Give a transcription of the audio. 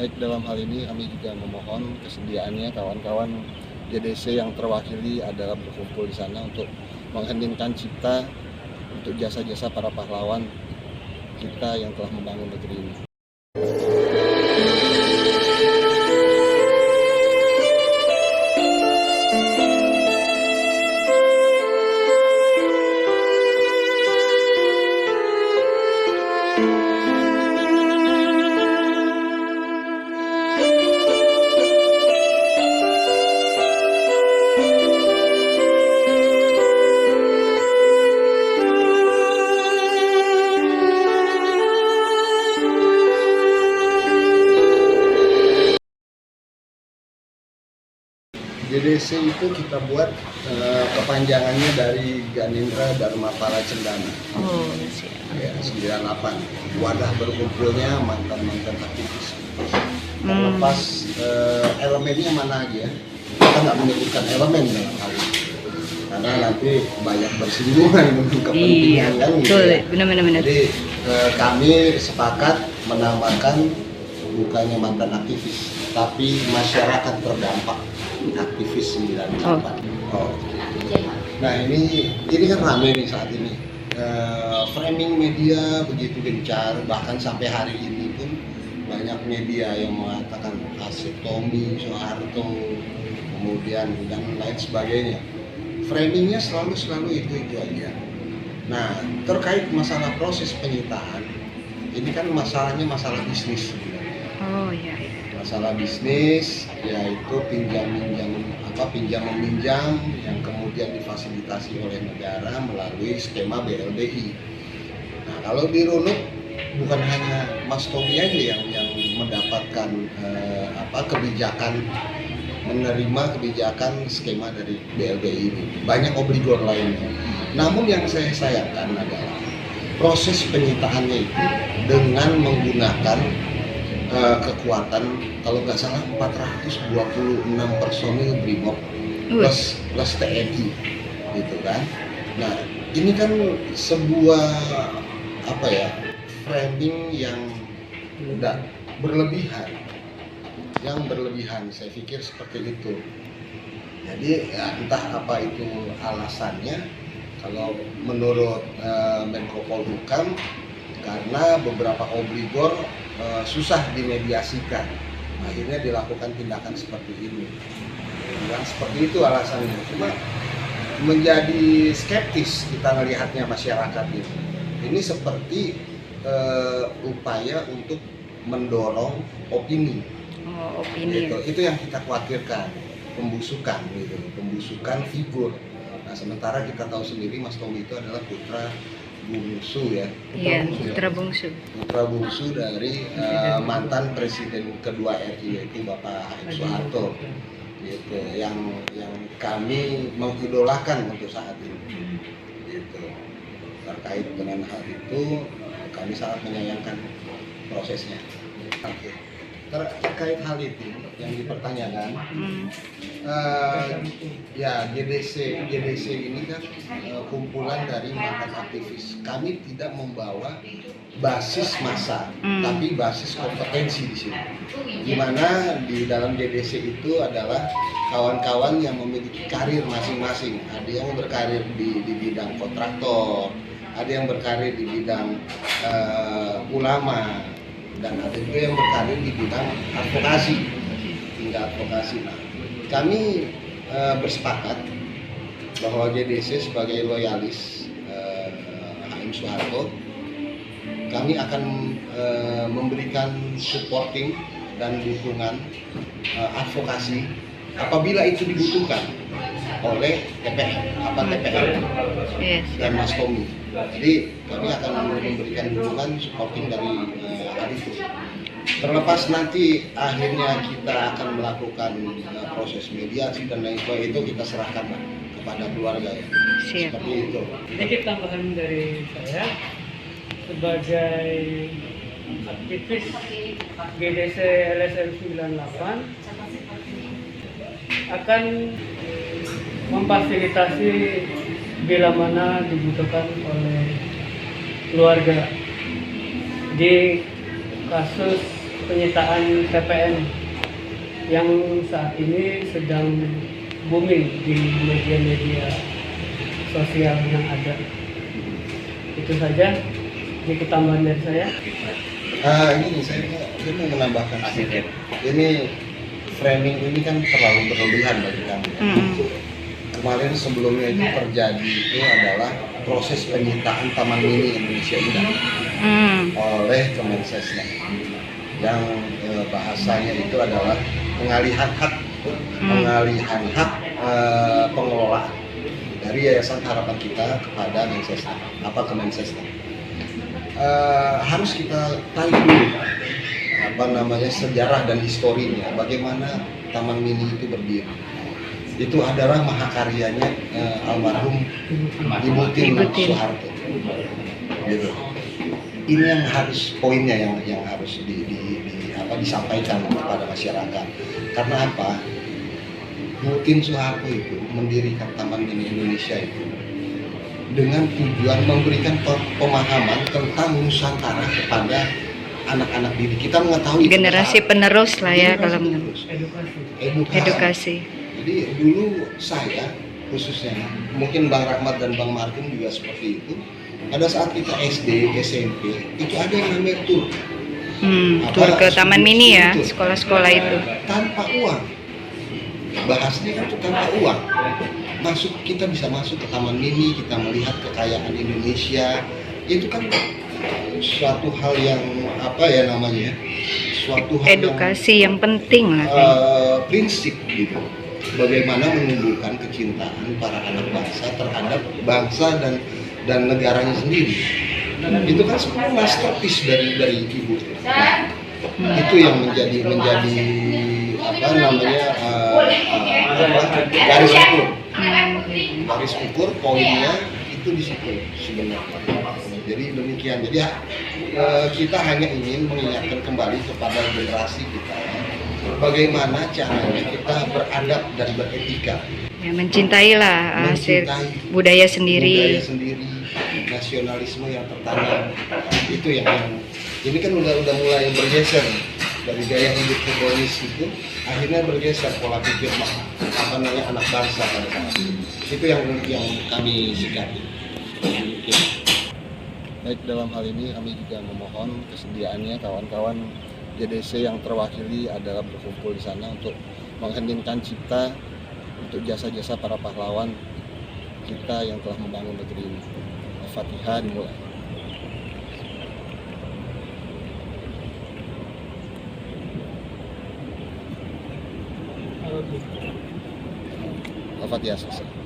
Baik, dalam hal ini kami juga memohon kesediaannya kawan-kawan JDC yang terwakili adalah berkumpul di sana untuk mengheningkan cipta untuk jasa-jasa para pahlawan kita yang telah membangun negeri ini. JDC itu kita buat kepanjangannya dari Ganindra Dharmapala Cendana. Oh, siap. Ya, 98. Wadah berkumpulnya mantan-mantan aktivis. Terlepas elemennya mana aja, kita nggak menyebutkan elemen dalam hal ini. Karena nanti banyak bersinggungan dengan kepentingan kan. Betul, Ya. benar-benar. Jadi kami sepakat menambahkan bukannya mantan aktivis, tapi masyarakat terdampak aktivis 98. Oh. Nah ini kan ramai nih saat ini. Framing media begitu gencar, bahkan sampai hari ini pun banyak media yang mengatakan Asep Tommy, Soeharto, kemudian dan lain sebagainya. Framingnya selalu itu aja. Nah terkait masalah proses penyitaan, ini kan masalahnya masalah bisnis. Oh iya. Masalah bisnis yaitu pinjam meminjam yang kemudian difasilitasi oleh negara melalui skema BLBI. Nah kalau dirunut bukan hanya Mas Tommy aja yang mendapatkan kebijakan, menerima kebijakan skema dari BLBI ini, banyak obligor lainnya. Namun yang saya sayangkan adalah proses penyitaannya itu dengan menggunakan kekuatan kalau nggak salah 426 personil BRIMOB plus TNI gitu kan. Nah ini kan sebuah framing yang udah berlebihan, saya pikir seperti itu. Jadi ya, entah apa itu alasannya. Kalau menurut Menko Polhukam, karena beberapa obligor susah dimediasikan, akhirnya dilakukan tindakan seperti ini. Yang seperti itu alasannya. Cuma menjadi skeptis kita melihatnya masyarakat ini. Ini seperti upaya untuk mendorong opini. Oh, opini. Itu yang kita khawatirkan, pembusukan figur. Nah sementara kita tahu sendiri Mas Tommy itu adalah putra bungsu ya. Iya, putra bungsu. Putra bungsu dari mantan presiden kedua RI yaitu Bapak Soeharto. Gitu, yang kami mengidolakan untuk saat ini. Gitu. Terkait dengan hal itu kami sangat menyayangkan prosesnya. Oke. Terkait hal itu yang dipertanyakan, ya JDC ini kan kumpulan dari mantan aktivis. Kami tidak membawa basis massa, tapi basis kompetensi di sini. Di mana di dalam JDC itu adalah kawan-kawan yang memiliki karir masing-masing. Ada yang berkarir di bidang kontraktor, ada yang berkarir di bidang ulama, dan ada juga yang berkarir di bidang advokasi. Nah, kami bersepakat bahwa JDC sebagai loyalis HM Soeharto, kami akan memberikan supporting dan dukungan advokasi apabila itu dibutuhkan oleh TPR dan Mas Tommy. Jadi kami akan memberikan dukungan supporting dari hal itu. Terlepas nanti akhirnya kita akan melakukan proses mediasi dan lain sebagainya, itu kita serahkan kepada keluarga ya. Siap. Seperti itu. Sedikit tambahan dari saya sebagai aktivis GDC LSM 98 akan memfasilitasi bila mana dibutuhkan oleh keluarga di kasus penyitaan TPN yang saat ini sedang booming di media-media sosial yang ada. Itu saja, sedikit tambahan dari saya. Ini saya mau menambahkan sedikit. Ini framing ini kan terlalu berlebihan bagi kami. Kemarin sebelumnya itu terjadi itu adalah proses penyitaan Taman Mini Indonesia Indah oleh Kemensesnek yang bahasanya itu adalah pengalihan hak pengelolaan dari Yayasan Harapan Kita kepada Mensesnek, Kemensesnek. Harus kita tarik dulu sejarah dan historinya, bagaimana Taman Mini itu berdiri. Itu adalah mahakaryanya almarhum Ibu Tien Soeharto. Gitu. Ini yang harus poinnya yang harus disampaikan kepada masyarakat. Karena apa? Ibu Tien Soeharto itu mendirikan Taman Mini Indonesia itu dengan tujuan memberikan pemahaman tentang Nusantara kepada anak-anak didik. Kita mengetahui generasi penerus lah ya kalau menurut Edukasi. edukasi. Jadi dulu saya khususnya, mungkin Bang Rahmat dan Bang Martin juga seperti itu. Pada saat kita SD, SMP, itu ada yang namanya tur. Tur ke Taman Mini ya, sekolah-sekolah itu. Tanpa uang. Bahasnya kan itu tanpa uang. Kita bisa masuk ke Taman Mini, kita melihat kekayaan Indonesia. Itu kan suatu hal yang suatu hal Edukasi yang penting lah. prinsip gitu. Bagaimana menumbuhkan kecintaan para anak bangsa terhadap bangsa dan negaranya sendiri. Itu kan sebenarnya masterpiece dari Ibu. Itu yang menjadi garis ukur poinnya itu di situ sebenarnya. Jadi demikian. Jadi kita hanya ingin mengingatkan kembali kepada generasi kita bagaimana caranya kita beradab dan beretika. Ya, mencintailah budaya sendiri. Nasionalisme yang tertanam. Itu yang ini kan udah mulai bergeser dari gaya hidup hedonis itu, akhirnya bergeser pola pikir anak bangsa pada saat itu. Itu yang kami sikapi. Baik, dalam hal ini kami juga memohon kesediaannya kawan-kawan JDC yang terwakili adalah berkumpul di sana untuk mengheningkan cipta untuk jasa-jasa para pahlawan kita yang telah membangun negeri ini. Al-Fatihah dimulai. Al-Fatihah selesai.